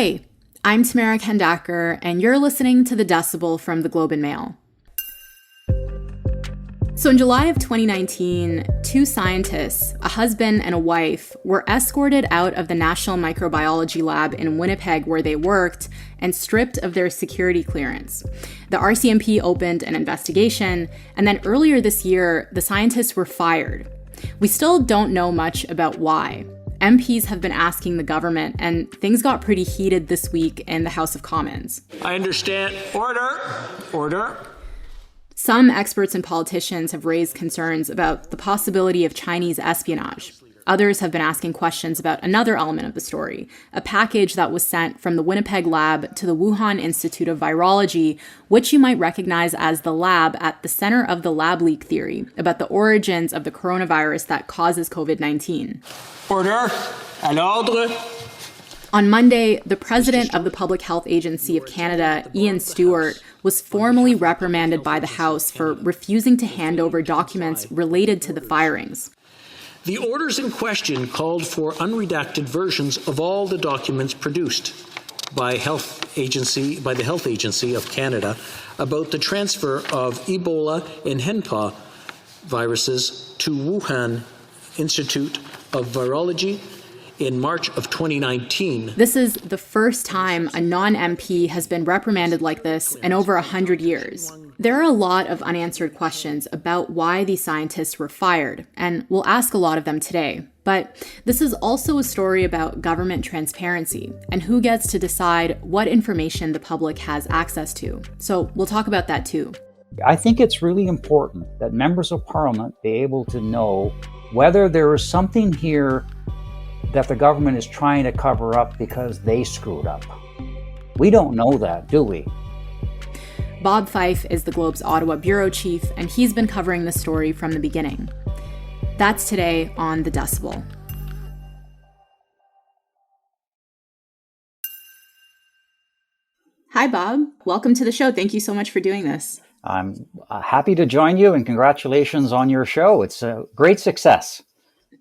Hey, I'm Tamara Kendacker, and you're listening to The Decibel from the Globe and Mail. So in July of 2019, two scientists, a husband and a wife, were escorted out of the National Microbiology Lab in Winnipeg where they worked and stripped of their security clearance. The RCMP opened an investigation, and then earlier this year, the scientists were fired. We still don't know much about why. MPs have been asking the government, and things got pretty heated this week in the House of Commons. I understand. Order. Some experts and politicians have raised concerns about the possibility of Chinese espionage. Others have been asking questions about another element of the story, a package that was sent from the Winnipeg lab to the Wuhan Institute of Virology, which you might recognize as the lab at the center of the lab leak theory about the origins of the coronavirus that causes COVID-19. Order. À l'ordre. On Monday, the president of the Public Health Agency of Canada, Ian Stewart, was formally reprimanded by the House for refusing to hand over documents related to the firings. The orders in question called for unredacted versions of all the documents produced by the Health Agency of Canada about the transfer of Ebola and Henpa viruses to Wuhan Institute of Virology in March of 2019. This is the first time a non-MP has been reprimanded like this in over 100 years. There are a lot of unanswered questions about why these scientists were fired, and we'll ask a lot of them today. But this is also a story about government transparency and who gets to decide what information the public has access to. So we'll talk about that too. I think it's really important that members of Parliament be able to know whether there is something here that the government is trying to cover up because they screwed up. We don't know that, do we? Bob Fife is the Globe's Ottawa Bureau Chief, and he's been covering the story from the beginning. That's today on The Decibel. Hi, Bob. Welcome to the show. Thank you so much for doing this. I'm happy to join you, and congratulations on your show. It's a great success.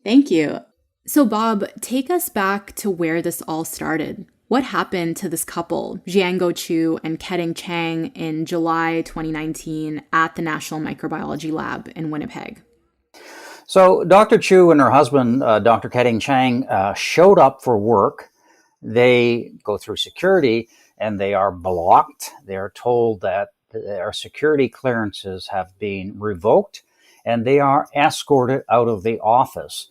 Thank you. So, Bob, take us back to where this all started. What happened to this couple, Xiangguo Qiu and Keding Cheng, in July 2019 at the National Microbiology Lab in Winnipeg? So Dr. Qiu and her husband, Dr. Keding Cheng, showed up for work. They go through security and they are blocked. They are told that their security clearances have been revoked and they are escorted out of the office.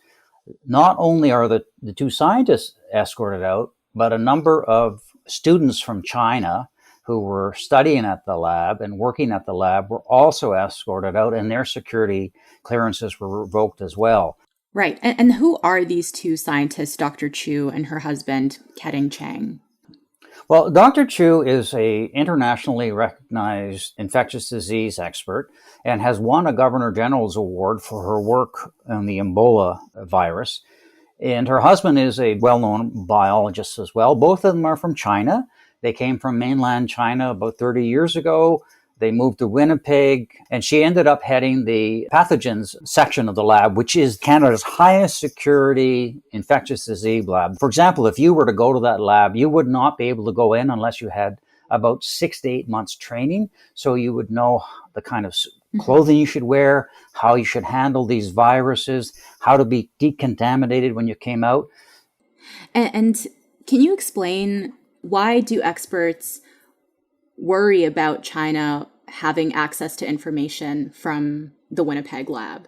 Not only are the two scientists escorted out, but a number of students from China who were studying at the lab and working at the lab were also escorted out, and their security clearances were revoked as well. Right. And who are these two scientists, Dr. Qiu and her husband, Keding Cheng? Well, Dr. Qiu is an internationally recognized infectious disease expert and has won a Governor General's Award for her work on the Ebola virus. And her husband is a well-known biologist as well. Both of them are from China. They came from mainland China about 30 years ago. They moved to Winnipeg, and she ended up heading the pathogens section of the lab, which is Canada's highest security infectious disease lab. For example, if you were to go to that lab, you would not be able to go in unless you had about 6 to 8 months training. So you would know the kind of clothing you should wear, how you should handle these viruses, how to be decontaminated when you came out. And can you explain, why do experts worry about China having access to information from the Winnipeg lab?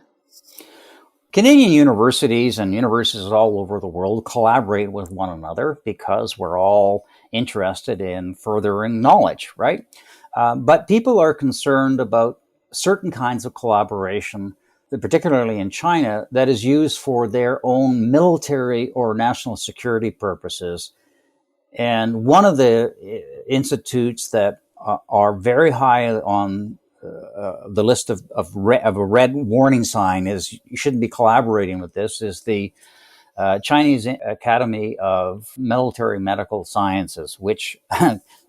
Canadian universities and universities all over the world collaborate with one another because we're all interested in furthering knowledge, right? But people are concerned about certain kinds of collaboration, particularly in China, that is used for their own military or national security purposes. And one of the institutes that are very high on the list of a red warning sign is you shouldn't be collaborating with this is the Chinese Academy of Military Medical Sciences, which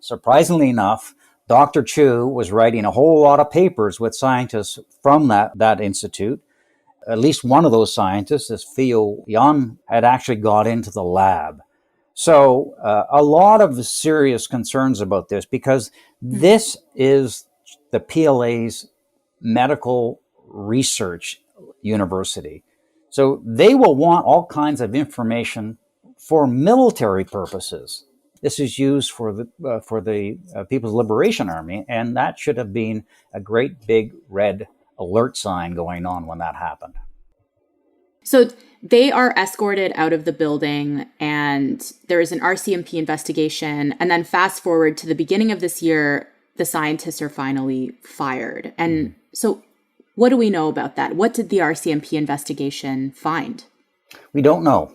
surprisingly enough, Dr. Qiu was writing a whole lot of papers with scientists from that institute. At least one of those scientists, this Fiu Yan, had actually got into the lab. So a lot of serious concerns about this, because this is the PLA's medical research university. So they will want all kinds of information for military purposes. This is used for the People's Liberation Army, and that should have been a great big red alert sign going on when that happened. So they are escorted out of the building, and there is an RCMP investigation. And then fast forward to the beginning of this year, the scientists are finally fired. And so what do we know about that? What did the RCMP investigation find? We don't know.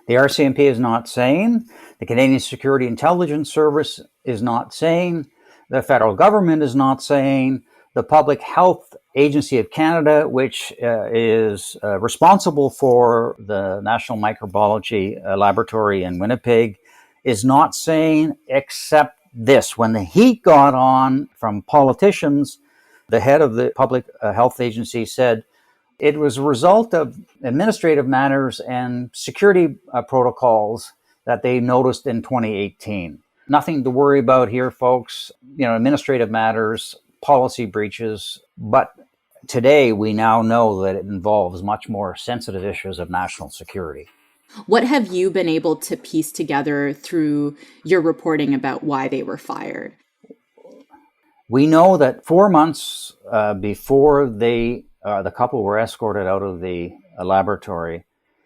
The RCMP is not saying. The Canadian Security Intelligence Service is not saying. The federal government is not saying. The Public Health Agency of Canada, which is responsible for the National Microbiology Laboratory in Winnipeg, is not saying, except this. When the heat got on from politicians, the head of the Public Health Agency said it was a result of administrative matters and security protocols that they noticed in 2018. Nothing to worry about here, folks. Administrative matters, policy breaches, but today we now know that it involves much more sensitive issues of national security. What have you been able to piece together through your reporting about why they were fired? We know that 4 months before the couple were escorted out of the laboratory,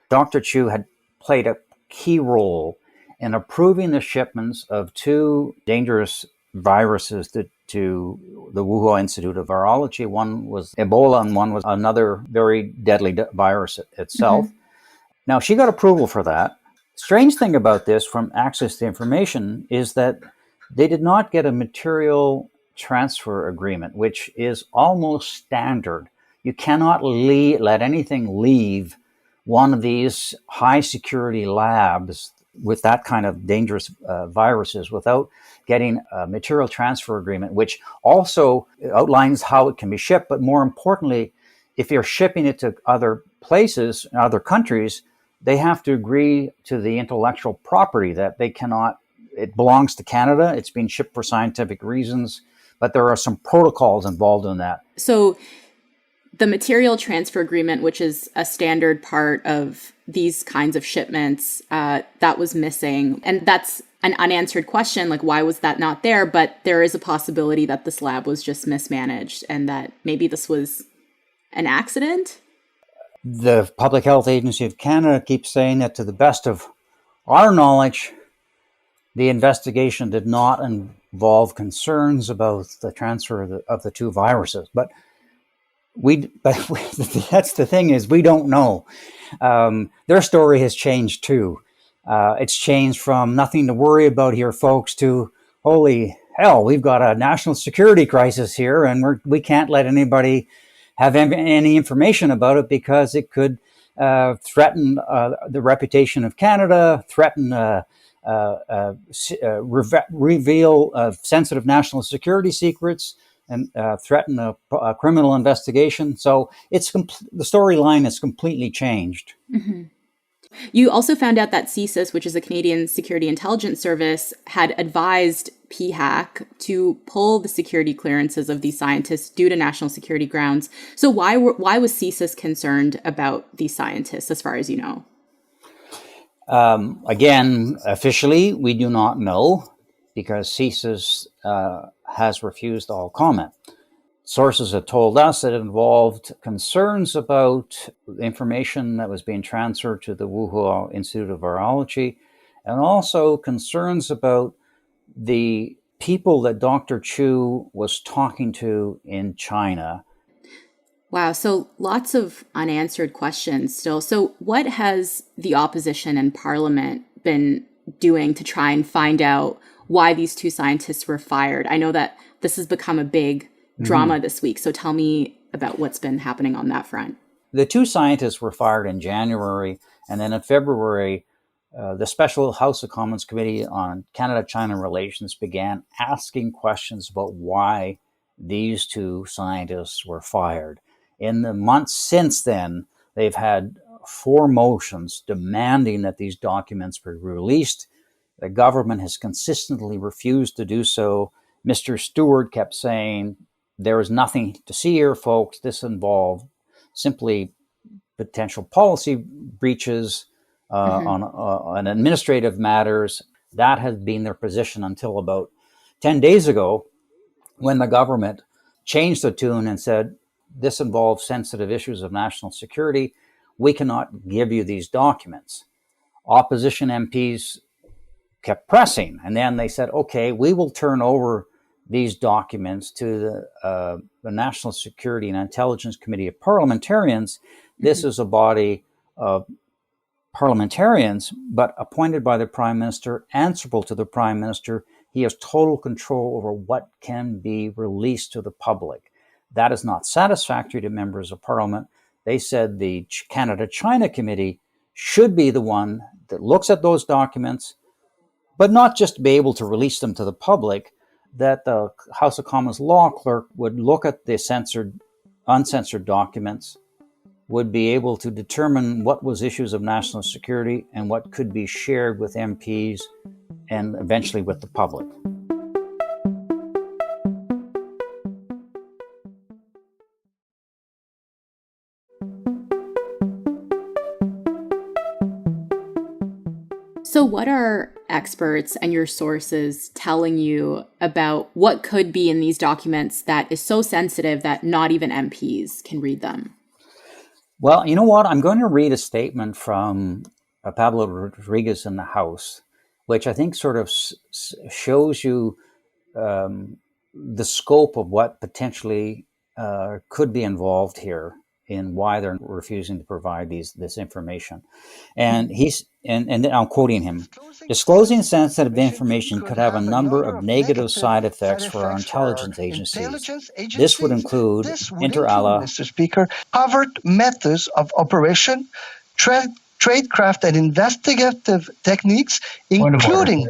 Dr. Qiu had played a key role in approving the shipments of 2 dangerous viruses to the Wuhan Institute of Virology. One was Ebola and one was another very deadly virus itself. Mm-hmm. Now, she got approval for that. Strange thing about this, from access to information, is that they did not get a material transfer agreement, which is almost standard. You cannot let anything leave one of these high security labs with that kind of dangerous viruses without getting a material transfer agreement, which also outlines how it can be shipped. But more importantly, if you're shipping it to other places, other countries, they have to agree to the intellectual property that they cannot, it belongs to Canada, it's being shipped for scientific reasons, but there are some protocols involved in that. So the material transfer agreement, which is a standard part of these kinds of shipments, that was missing. And that's an unanswered question, like why was that not there? But there is a possibility that this lab was just mismanaged and that maybe this was an accident. The Public Health Agency of Canada keeps saying that, to the best of our knowledge, the investigation did not involve concerns about the transfer of the 2 viruses. But that's the thing, is we don't know. Their story has changed too. It's changed from nothing to worry about here, folks, to holy hell, we've got a national security crisis here, and we can't let anybody have any information about it because it could threaten the reputation of Canada, threaten reveal sensitive national security secrets, and threaten a criminal investigation. So the storyline has completely changed. Mm-hmm. You also found out that CSIS, which is the Canadian Security Intelligence Service, had advised PHAC to pull the security clearances of these scientists due to national security grounds. So why was CSIS concerned about these scientists, as far as you know? Again, officially, we do not know, because CSIS has refused all comment. Sources have told us that it involved concerns about information that was being transferred to the Wuhan Institute of Virology, and also concerns about the people that Dr. Qiu was talking to in China. Wow, so lots of unanswered questions still. So what has the opposition and Parliament been doing to try and find out why these 2 scientists were fired? I know that this has become a big drama this week. So tell me about what's been happening on that front. The 2 scientists were fired in January, and then in February, the Special House of Commons Committee on Canada-China Relations began asking questions about why these 2 scientists were fired. In the months since then, they've had 4 motions demanding that these documents be released. The government has consistently refused to do so. Mr. Stewart kept saying, there is nothing to see here, folks. This involved simply potential policy breaches on administrative matters. That has been their position until about 10 days ago, when the government changed the tune and said, this involves sensitive issues of national security. We cannot give you these documents. Opposition MPs kept pressing, and then they said, okay, we will turn over these documents to the National Security and Intelligence Committee of Parliamentarians. This is a body of parliamentarians, but appointed by the Prime Minister, answerable to the Prime Minister. He has total control over what can be released to the public. That is not satisfactory to members of Parliament. They said the Canada-China Committee should be the one that looks at those documents, but not just be able to release them to the public, that the House of Commons law clerk would look at the uncensored documents, would be able to determine what was issues of national security and what could be shared with MPs and eventually with the public. So what are experts and your sources telling you about what could be in these documents that is so sensitive that not even MPs can read them? Well, you know what? I'm going to read a statement from Pablo Rodriguez in the House, which I think sort of shows you the scope of what potentially could be involved here in why they're refusing to provide this information. And and I'm quoting him: disclosing sensitive information could have a number of negative side effects for our intelligence agencies. This would include, inter alia, Mr. Speaker, covert methods of operation, tradecraft and investigative techniques, including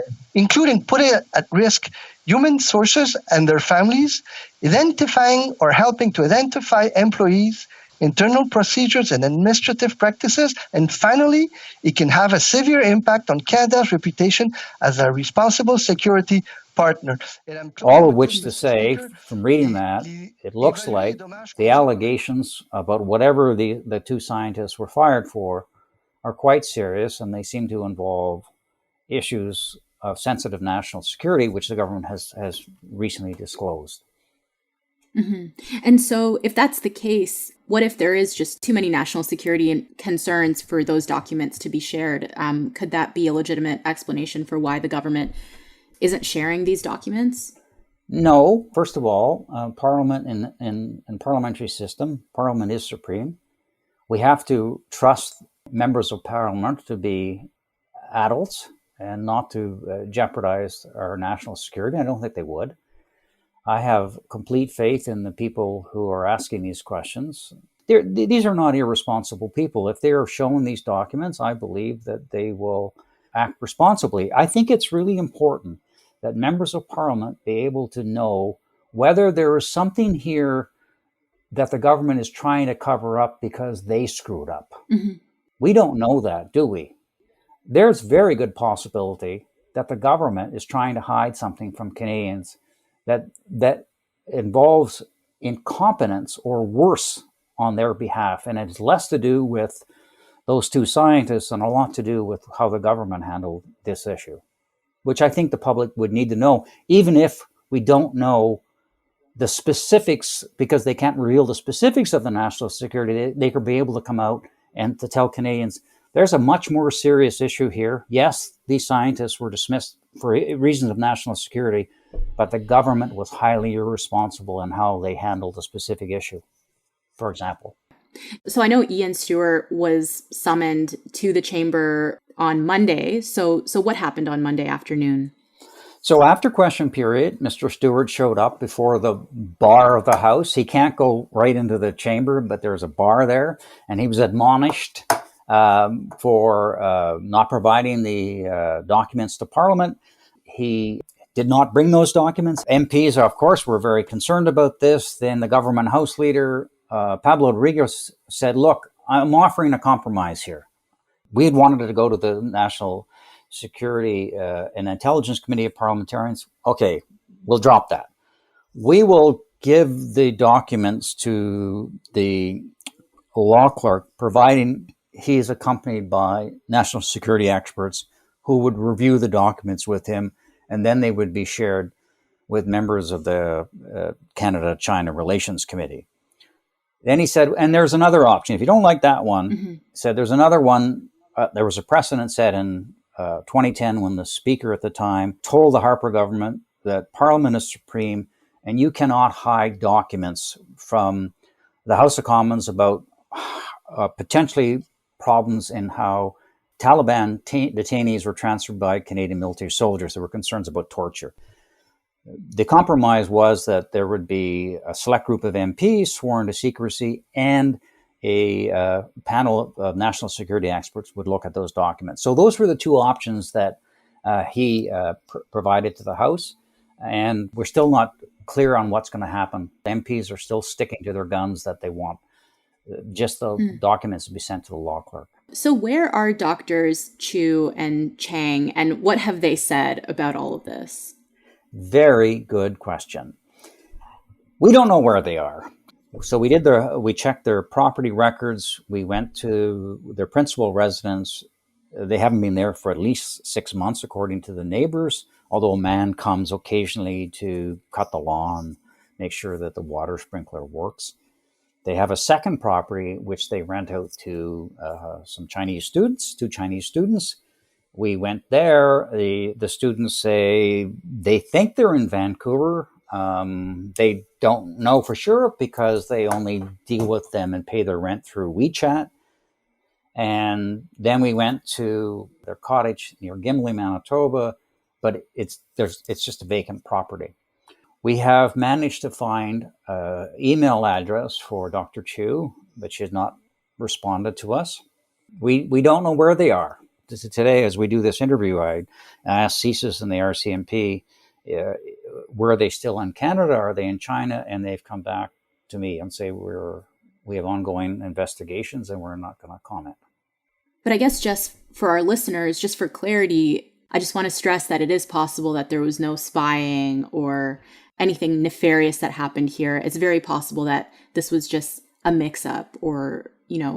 putting at risk human sources and their families, identifying or helping to identify employees, internal procedures and administrative practices, and finally, it can have a severe impact on Canada's reputation as a responsible security partner. All of which to say, from reading that, it looks like the allegations about whatever the two scientists were fired for are quite serious, and they seem to involve issues of sensitive national security, which the government has recently disclosed. Mm-hmm. And so if that's the case, what if there is just too many national security concerns for those documents to be shared? Could that be a legitimate explanation for why the government isn't sharing these documents? No. First of all, Parliament in parliamentary system, Parliament is supreme. We have to trust members of Parliament to be adults and not to jeopardize our national security. I don't think they would. I have complete faith in the people who are asking these questions. These are not irresponsible people. If they are shown these documents, I believe that they will act responsibly. I think it's really important that members of Parliament be able to know whether there is something here that the government is trying to cover up because they screwed up. Mm-hmm. We don't know that, do we? There's very good possibility that the government is trying to hide something from Canadians that involves incompetence or worse on their behalf. And it's less to do with those two scientists and a lot to do with how the government handled this issue, which I think the public would need to know, even if we don't know the specifics, because they can't reveal the specifics of the national security. They could be able to come out and to tell Canadians, there's a much more serious issue here. Yes, these scientists were dismissed for reasons of national security, but the government was highly irresponsible in how they handled a specific issue, for example. So I know Ian Stewart was summoned to the chamber on Monday. So what happened on Monday afternoon? So after question period, Mr. Stewart showed up before the bar of the House. He can't go right into the chamber, but there's a bar there, and he was admonished for not providing the documents to Parliament. He did not bring those documents. MPs, of course, were very concerned about this. Then the government House leader, Pablo Rodriguez, said, look, I'm offering a compromise here. We had wanted to go to the National Security and Intelligence Committee of Parliamentarians, okay, we'll drop that. We will give the documents to the law clerk, providing he is accompanied by national security experts who would review the documents with him, and then they would be shared with members of the Canada-China Relations Committee. Then he said, and there's another option. If you don't like that one, he said there's another one. There was a precedent set in 2010 when the speaker at the time told the Harper government that Parliament is supreme and you cannot hide documents from the House of Commons about potentially problems in how Taliban detainees were transferred by Canadian military soldiers. There were concerns about torture. The compromise was that there would be a select group of MPs sworn to secrecy, and a panel of national security experts would look at those documents. So those were the two options that he provided to the House, and we're still not clear on what's going to happen. The MPs are still sticking to their guns that they want just the documents to be sent to the law clerk. So where are Doctors Qiu and Cheng, and what have they said about all of this? Very good question. We don't know where they are. So we checked their property records. We went to their principal residence. They haven't been there for at least 6 months, according to the neighbors, although a man comes occasionally to cut the lawn, make sure that the water sprinkler works. They have a second property, which they rent out to two Chinese students. We went there. The students say they think they're in Vancouver. They don't know for sure because they only deal with them and pay their rent through WeChat. And then we went to their cottage near Gimli, Manitoba, but it's just a vacant property. We have managed to find an email address for Dr. Qiu, but she has not responded to us. We don't know where they are. Today, as we do this interview, I asked CSIS and the RCMP, were they still in Canada? Are they in China? And they've come back to me and say we have ongoing investigations and we're not going to comment. But I guess just for our listeners, just for clarity, I just want to stress that it is possible that there was no spying or anything nefarious that happened here. It's very possible that this was just a mix-up or,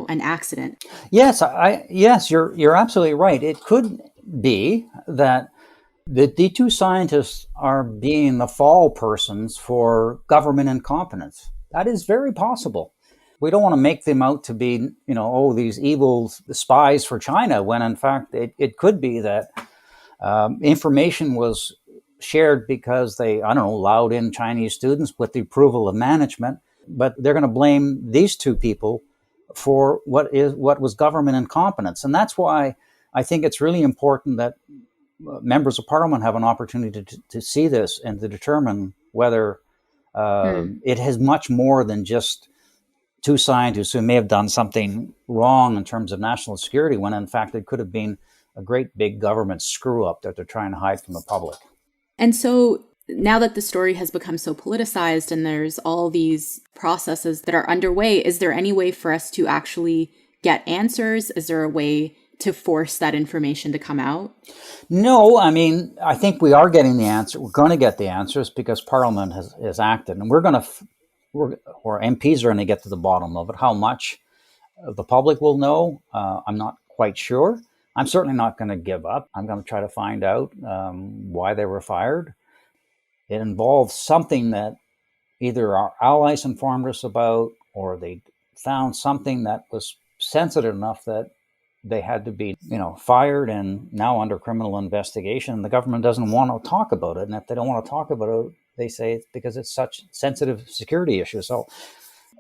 an accident. Yes, you're absolutely right. It could be that the two scientists are being the fall persons for government incompetence. That is very possible. We don't want to make them out to be, these evil spies for China, when in fact it could be that information was shared because they, allowed in Chinese students with the approval of management, but they're going to blame these two people for what was government incompetence. And that's why I think it's really important that members of Parliament have an opportunity to see this and to determine whether it has much more than just two scientists who may have done something wrong in terms of national security, when in fact it could have been a great big government screw up that they're trying to hide from the public. And so now that the story has become so politicized and there's all these processes that are underway, is there any way for us to actually get answers? Is there a way to force that information to come out? No, I think we are getting the answer. We're going to get the answers because Parliament has acted, and or MPs are going to get to the bottom of it. How much the public will know, I'm not quite sure. I'm certainly not going to give up. I'm going to try to find out why they were fired. It involves something that either our allies informed us about, or they found something that was sensitive enough that they had to be, fired and now under criminal investigation. The government doesn't want to talk about it. And if they don't want to talk about it, they say it's because it's such sensitive security issue. So,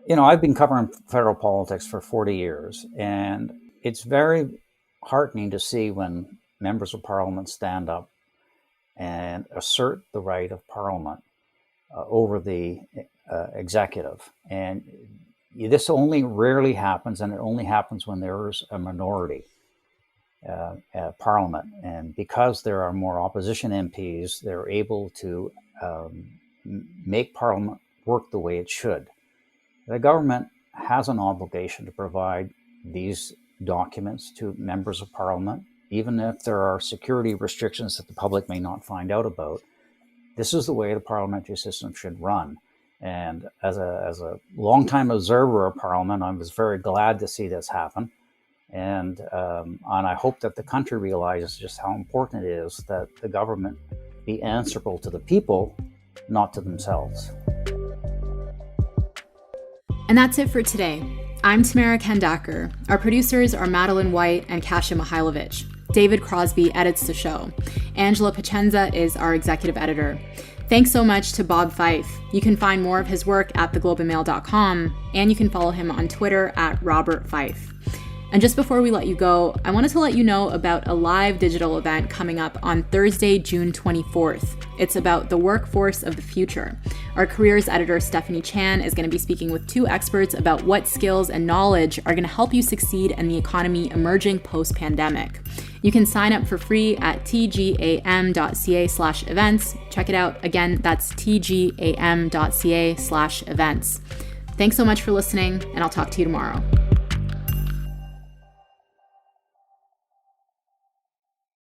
I've been covering federal politics for 40 years, and it's very heartening to see when members of Parliament stand up and assert the right of Parliament over the executive. And this only rarely happens, and it only happens when there's a minority at Parliament. And because there are more opposition MPs, they're able to make Parliament work the way it should. The government has an obligation to provide these documents to members of Parliament even if there are security restrictions that the public may not find out about. This is the way the parliamentary system should run. And as a longtime observer of Parliament, I was very glad to see this happen. And I hope that the country realizes just how important it is that the government be answerable to the people, not to themselves. And that's it for today. I'm Tamara Kandaker. Our producers are Madeline White and Kasia Mihailovich. David Crosby edits the show. Angela Pacenza is our executive editor. Thanks so much to Bob Fife. You can find more of his work at theglobeandmail.com, and you can follow him on Twitter at Robert Fife. And just before we let you go, I wanted to let you know about a live digital event coming up on Thursday, June 24th. It's about the workforce of the future. Our careers editor, Stephanie Chan, is going to be speaking with two experts about what skills and knowledge are going to help you succeed in the economy emerging post-pandemic. You can sign up for free at tgam.ca/events. Check it out. Again, that's tgam.ca/events. Thanks so much for listening, and I'll talk to you tomorrow.